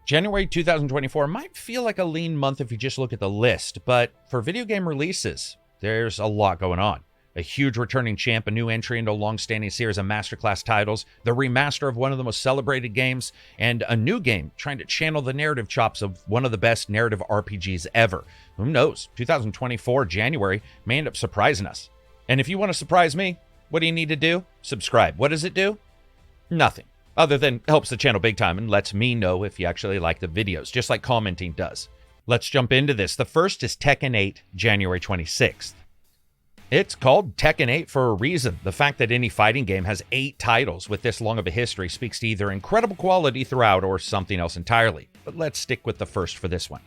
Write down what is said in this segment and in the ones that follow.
January 2024 might feel like a lean month if you just look at the list, but for video game releases, there's a lot going on. A huge returning champ, a new entry into a long-standing series of masterclass titles, the remaster of one of the most celebrated games, and a new game trying to channel the narrative chops of one of the best narrative RPGs ever. Who knows? 2024 January may end up surprising us. And if you want to surprise me, what do you need to do? Subscribe. What does it do? Nothing. Other than helps the channel big time and lets me know if you actually like the videos, just like commenting does. Let's jump into this. The first is Tekken 8, January 26th. It's called Tekken 8 for a reason. The fact that any fighting game has 8 titles with this long of a history speaks to either incredible quality throughout or something else entirely. But let's stick with the first for this one.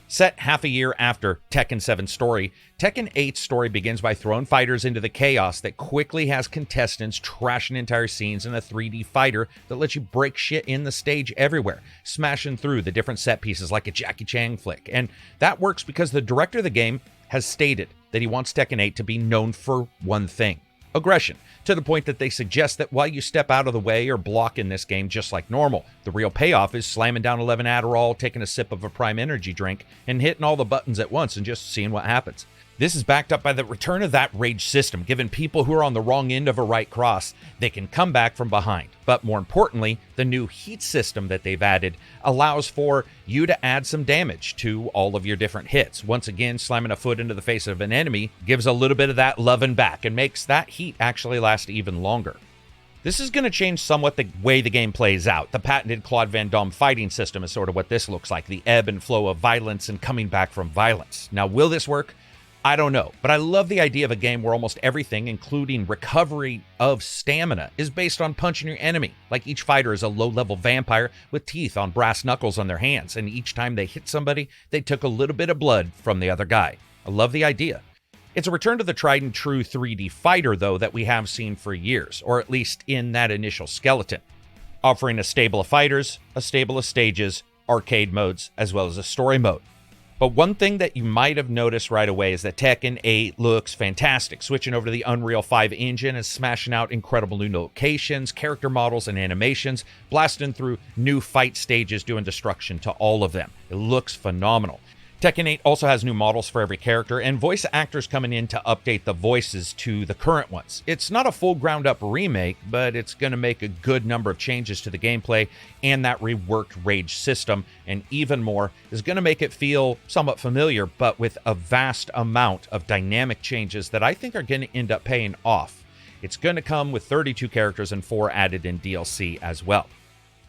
Set half a year after Tekken 7's story, Tekken 8's story begins by throwing fighters into the chaos that quickly has contestants trashing entire scenes in a 3D fighter that lets you break shit in the stage everywhere, smashing through the different set pieces like a Jackie Chan flick. And that works because the director of the game has stated that he wants Tekken 8 to be known for one thing: aggression, to the point that they suggest that while you step out of the way or block in this game just like normal, the real payoff is slamming down 11 Adderall, taking a sip of a Prime Energy drink, and hitting all the buttons at once and just seeing what happens. This is backed up by the return of that rage system, giving people who are on the wrong end of a right cross, they can come back from behind. But more importantly, the new heat system that they've added allows for you to add some damage to all of your different hits. Once again, slamming a foot into the face of an enemy gives a little bit of that loving back and makes that heat actually last even longer. This is going to change somewhat the way the game plays out. The patented Claude Van Damme fighting system is sort of what this looks like, the ebb and flow of violence and coming back from violence. Now, will this work? I don't know, but I love the idea of a game where almost everything, including recovery of stamina, is based on punching your enemy. Like each fighter is a low-level vampire with teeth on brass knuckles on their hands, and each time they hit somebody, they took a little bit of blood from the other guy. I love the idea. It's a return to the tried and true 3D fighter, though, that we have seen for years, or at least in that initial skeleton, offering a stable of fighters, a stable of stages, arcade modes, as well as a story mode. But one thing that you might have noticed right away is that Tekken 8 looks fantastic, switching over to the Unreal 5 engine and smashing out incredible new locations, character models, and animations, blasting through new fight stages, doing destruction to all of them. It looks phenomenal. Tekken 8 also has new models for every character and voice actors coming in to update the voices to the current ones. It's not a full ground-up remake, but it's going to make a good number of changes to the gameplay and that reworked rage system, and even more is going to make it feel somewhat familiar, but with a vast amount of dynamic changes that I think are going to end up paying off. It's going to come with 32 characters and 4 added in DLC as well.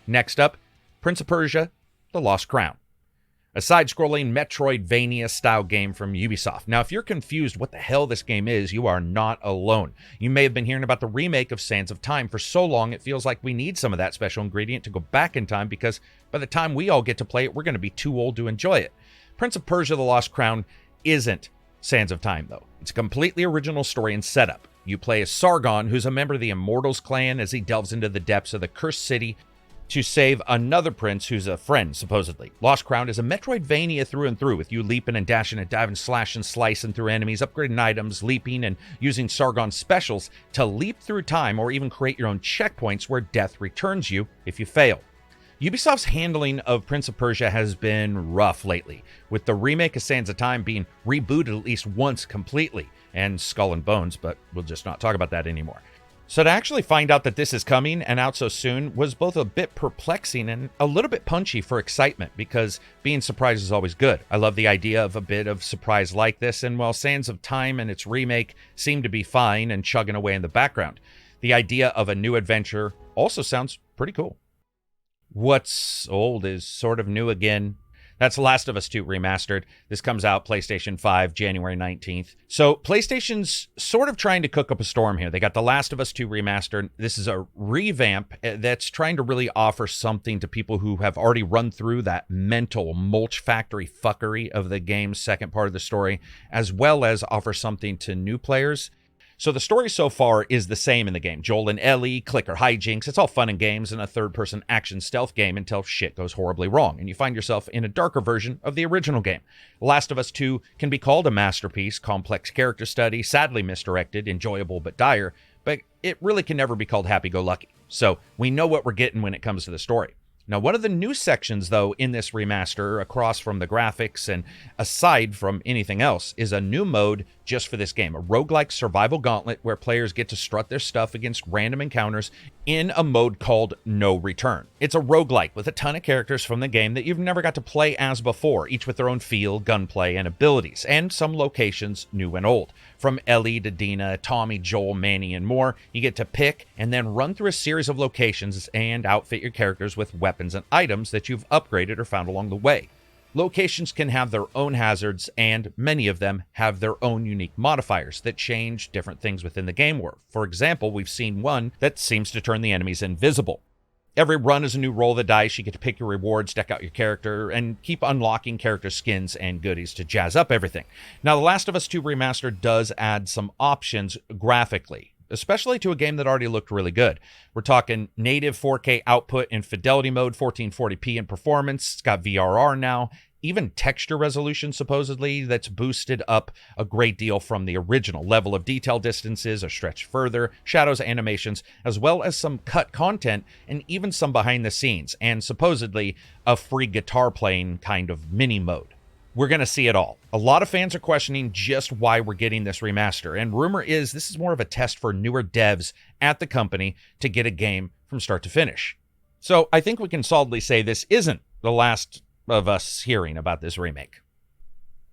Next up, Prince of Persia: The Lost Crown. A side-scrolling Metroidvania-style game from Ubisoft. Now, if you're confused what the hell this game is, you are not alone. You may have been hearing about the remake of Sands of Time for so long, it feels like we need some of that special ingredient to go back in time, because by the time we all get to play it, we're going to be too old to enjoy it. Prince of Persia: The Lost Crown isn't Sands of Time, though. It's a completely original story and setup. You play as Sargon, who's a member of the Immortals clan, as he delves into the depths of the Cursed City to save another prince who's a friend, supposedly. Lost Crown is a Metroidvania through and through, with you leaping and dashing and diving, slashing, slicing through enemies, upgrading items, leaping, and using Sargon's specials to leap through time or even create your own checkpoints where death returns you if you fail. Ubisoft's handling of Prince of Persia has been rough lately, with the remake of Sands of Time being rebooted at least once completely, and Skull and Bones, but we'll just not talk about that anymore. So to actually find out that this is coming and out so soon was both a bit perplexing and a little bit punchy for excitement, because being surprised is always good. I love the idea of a bit of surprise like this, and while Sands of Time and its remake seem to be fine and chugging away in the background, the idea of a new adventure also sounds pretty cool. What's old is sort of new again. That's Last of Us 2 Remastered. This comes out PlayStation 5, January 19th. So PlayStation's sort of trying to cook up a storm here. They got The Last of Us 2 Remastered. This is a revamp that's trying to really offer something to people who have already run through that mental mulch factory fuckery of the game's second part of the story, as well as offer something to new players. So the story so far is the same in the game. Joel and Ellie, clicker hijinks, it's all fun and games in a third-person action stealth game until shit goes horribly wrong, and you find yourself in a darker version of the original game. Last of Us 2 can be called a masterpiece, complex character study, sadly misdirected, enjoyable but dire, but it really can never be called happy-go-lucky. So we know what we're getting when it comes to the story. Now, one of the new sections, though, in this remaster, across from the graphics and aside from anything else, is a new mode just for this game, a roguelike survival gauntlet where players get to strut their stuff against random encounters in a mode called No Return. It's a roguelike with a ton of characters from the game that you've never got to play as before, each with their own feel, gunplay, and abilities, and some locations new and old. From Ellie to Dina, Tommy, Joel, Manny, and more, you get to pick and then run through a series of locations and outfit your characters with weapons and items that you've upgraded or found along the way. Locations can have their own hazards, and many of them have their own unique modifiers that change different things within the game world. For example, we've seen one that seems to turn the enemies invisible. Every run is a new roll of the dice. You get to pick your rewards, deck out your character, and keep unlocking character skins and goodies to jazz up everything. Now, The Last of Us 2 Remastered does add some options graphically, especially to a game that already looked really good. We're talking native 4K output in fidelity mode, 1440p in performance. It's got VRR now. Even texture resolution, supposedly, that's boosted up a great deal from the original. Level of detail distances are stretched further, shadows, animations, as well as some cut content, and even some behind the scenes, and supposedly a free guitar playing kind of mini mode. We're going to see it all. A lot of fans are questioning just why we're getting this remaster, and rumor is this is more of a test for newer devs at the company to get a game from start to finish. So I think we can solidly say this isn't the last of us hearing about this remake.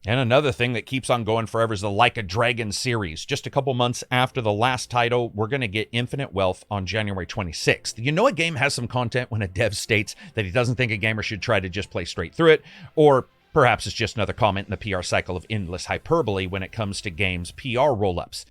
And another thing that keeps on going forever is the Like a Dragon series. Just a couple months after the last title, we're going to get Infinite Wealth on January 26th. You know a game has some content when a dev states that he doesn't think a gamer should try to just play straight through it, or perhaps it's just another comment in the PR cycle of endless hyperbole when it comes to games' PR roll-ups.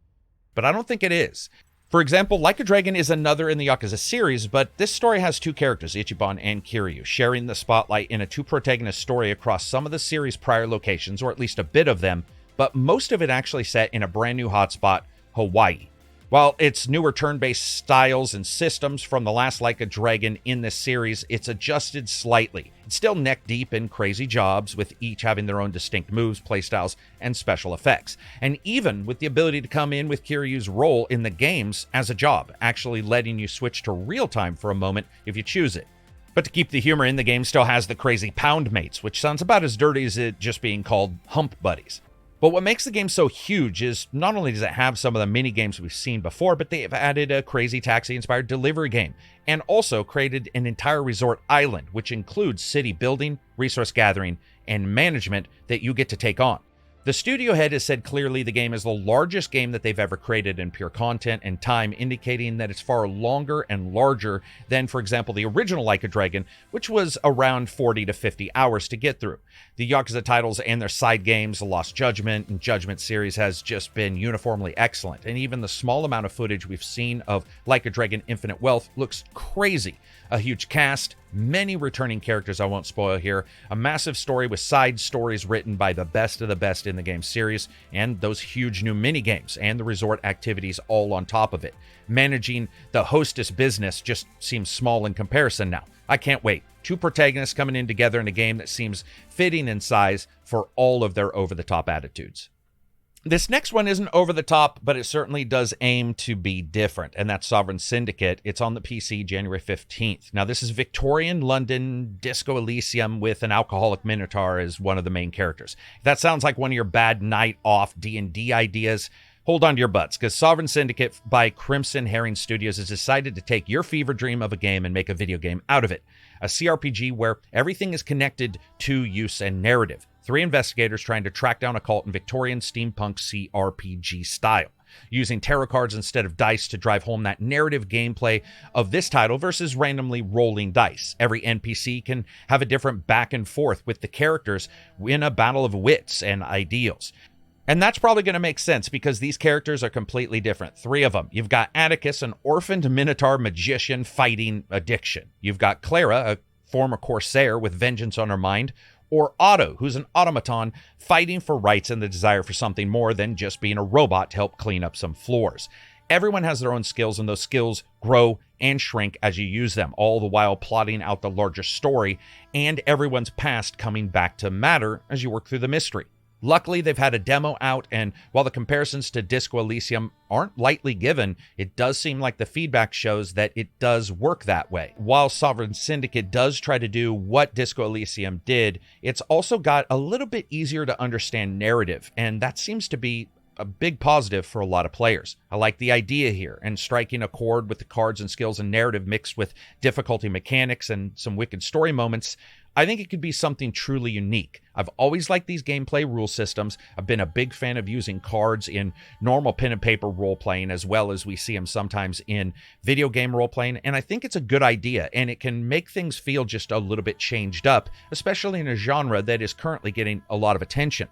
But I don't think it is. For example, Like a Dragon is another in the Yakuza series, but this story has two characters, Ichiban and Kiryu, sharing the spotlight in a two-protagonist story across some of the series' prior locations, or at least a bit of them, but most of it actually set in a brand new hotspot, Hawaii. While it's newer turn-based styles and systems from the last Like a Dragon in this series, it's adjusted slightly. It's still neck-deep in crazy jobs, with each having their own distinct moves, playstyles, and special effects. And even with the ability to come in with Kiryu's role in the games as a job, actually letting you switch to real-time for a moment if you choose it. But to keep the humor in, the game still has the crazy pound mates, which sounds about as dirty as it just being called hump buddies. But what makes the game so huge is not only does it have some of the mini games we've seen before, but they have added a crazy taxi-inspired delivery game, and also created an entire resort island, which includes city building, resource gathering, and management that you get to take on. The studio head has said clearly the game is the largest game that they've ever created in pure content and time, indicating that it's far longer and larger than, for example, the original Like a Dragon, which was around 40 to 50 hours to get through. The Yakuza titles and their side games, the Lost Judgment and Judgment series, has just been uniformly excellent, and even the small amount of footage we've seen of Like a Dragon Infinite Wealth looks crazy. A huge cast, many returning characters I won't spoil here, a massive story with side stories written by the best of the best in the game series, and those huge new mini-games and the resort activities all on top of it. Managing the hostess business just seems small in comparison now. I can't wait. Two protagonists coming in together in a game that seems fitting in size for all of their over-the-top attitudes. This next one isn't over the top, but it certainly does aim to be different, and that's Sovereign Syndicate. It's on the PC January 15th. Now, this is Victorian London Disco Elysium with an alcoholic minotaur as one of the main characters. If that sounds like one of your bad night off D&D ideas, hold on to your butts, because Sovereign Syndicate by Crimson Herring Studios has decided to take your fever dream of a game and make a video game out of it. A CRPG where everything is connected to use and narrative. 3 investigators trying to track down a cult in Victorian steampunk CRPG style, using tarot cards instead of dice to drive home that narrative gameplay of this title versus randomly rolling dice. Every NPC can have a different back and forth with the characters in a battle of wits and ideals. And that's probably going to make sense because these characters are completely different. 3 of them. You've got Atticus, an orphaned minotaur magician fighting addiction. You've got Clara, a former corsair with vengeance on her mind. Or Otto, who's an automaton fighting for rights and the desire for something more than just being a robot to help clean up some floors. Everyone has their own skills, and those skills grow and shrink as you use them, all the while plotting out the larger story and everyone's past coming back to matter as you work through the mystery. Luckily, they've had a demo out, and while the comparisons to Disco Elysium aren't lightly given, it does seem like the feedback shows that it does work that way. While Sovereign Syndicate does try to do what Disco Elysium did, it's also got a little bit easier to understand narrative, and that seems to be a big positive for a lot of players. I like the idea here, and striking a chord with the cards and skills and narrative mixed with difficulty mechanics and some wicked story moments. I think it could be something truly unique. I've always liked these gameplay rule systems. I've been a big fan of using cards in normal pen and paper role-playing, as well as we see them sometimes in video game role-playing, and I think it's a good idea, and it can make things feel just a little bit changed up, especially in a genre that is currently getting a lot of attention.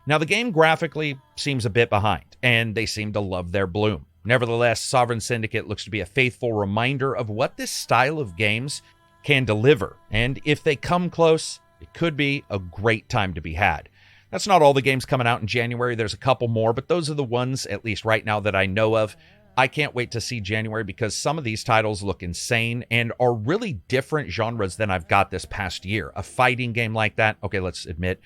Now, the game graphically seems a bit behind, and they seem to love their bloom. Nevertheless, Sovereign Syndicate looks to be a faithful reminder of what this style of games can deliver, and if they come close, it could be a great time to be had. That's not all the games coming out in January. There's a couple more, but those are the ones, at least right now, that I know of. I can't wait to see January because some of these titles look insane and are really different genres than I've got this past year. A fighting game like that, okay, let's admit,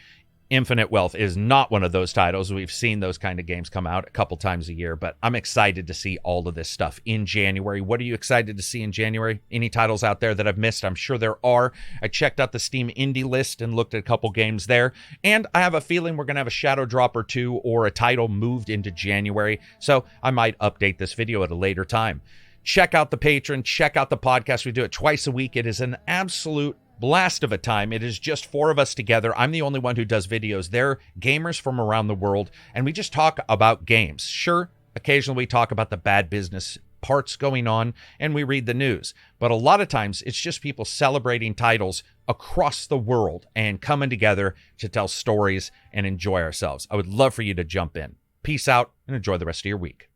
Infinite Wealth is not one of those titles. We've seen those kind of games come out a couple times a year, but I'm excited to see all of this stuff in January. What are you excited to see in January? Any titles out there that I've missed? I'm sure there are. I checked out the Steam Indie list and looked at a couple games there, and I have a feeling we're going to have a shadow drop or two or a title moved into January, so I might update this video at a later time. Check out the Patreon. Check out the podcast. We do it twice a week. It is an absolute blast of a time. It is just four of us together. I'm the only one who does videos. They're gamers from around the world, and we just talk about games. Sure, occasionally we talk about the bad business parts going on, and we read the news. But a lot of times, it's just people celebrating titles across the world and coming together to tell stories and enjoy ourselves. I would love for you to jump in. Peace out, and enjoy the rest of your week.